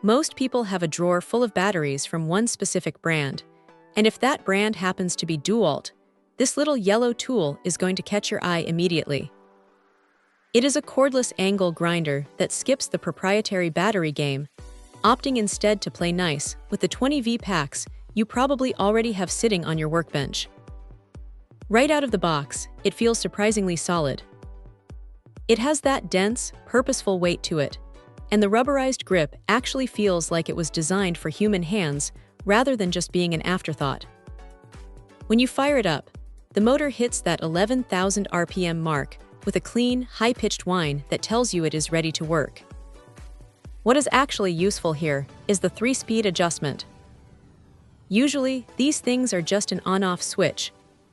Most people have a drawer full of batteries from one specific brand, and if that brand happens to be Dewalt, this little yellow tool is going to catch your eye immediately. It is a cordless angle grinder that skips the proprietary battery game, opting instead to play nice with the 20V packs you probably already have sitting on your workbench. Right out of the box, it feels surprisingly solid. It has that dense, purposeful weight to it, and the rubberized grip actually feels like it was designed for human hands rather than just being an afterthought. When you fire it up, the motor hits that 11,000 RPM mark with a clean, high-pitched whine that tells you it is ready to work. What is actually useful here is the 3-speed adjustment. Usually, these things are just an on-off switch,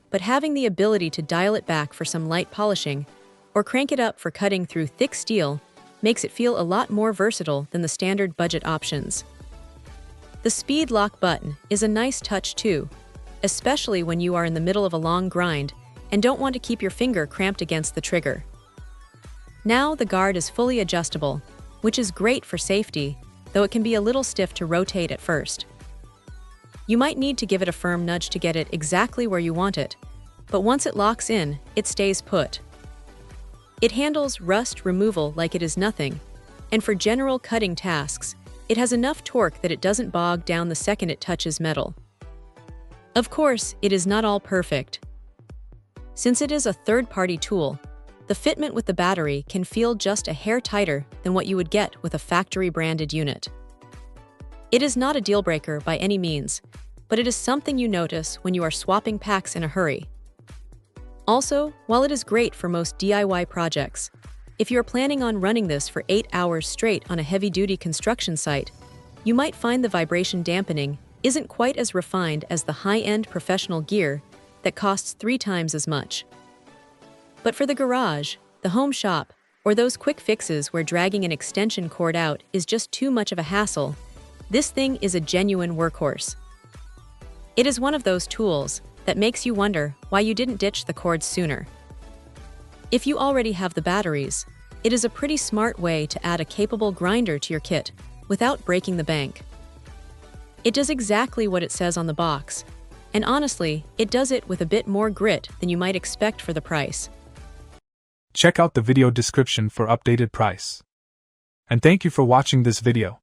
but having the ability to dial it back for some light polishing or crank it up for cutting through thick steel makes it feel a lot more versatile than the standard budget options. The speed lock button is a nice touch too, especially when you are in the middle of a long grind and don't want to keep your finger cramped against the trigger. Now the guard is fully adjustable, which is great for safety, though it can be a little stiff to rotate at first. You might need to give it a firm nudge to get it exactly where you want it, but once it locks in, it stays put. It handles rust removal like it is nothing, and for general cutting tasks, it has enough torque that it doesn't bog down the second it touches metal. Of course, it is not all perfect. Since it is a third-party tool, the fitment with the battery can feel just a hair tighter than what you would get with a factory-branded unit. It is not a deal-breaker by any means, but it is something you notice when you are swapping packs in a hurry. Also, while it is great for most DIY projects, if you are planning on running this for 8 hours straight on a heavy-duty construction site, you might find the vibration dampening isn't quite as refined as the high-end professional gear that costs 3 times as much. But for the garage, the home shop, or those quick fixes where dragging an extension cord out is just too much of a hassle, this thing is a genuine workhorse. It is one of those tools that makes you wonder why you didn't ditch the cords sooner. If you already have the batteries, it is a pretty smart way to add a capable grinder to your kit without breaking the bank. It does exactly what it says on the box, and honestly, it does it with a bit more grit than you might expect for the price. Check out the video description for updated price. And thank you for watching this video.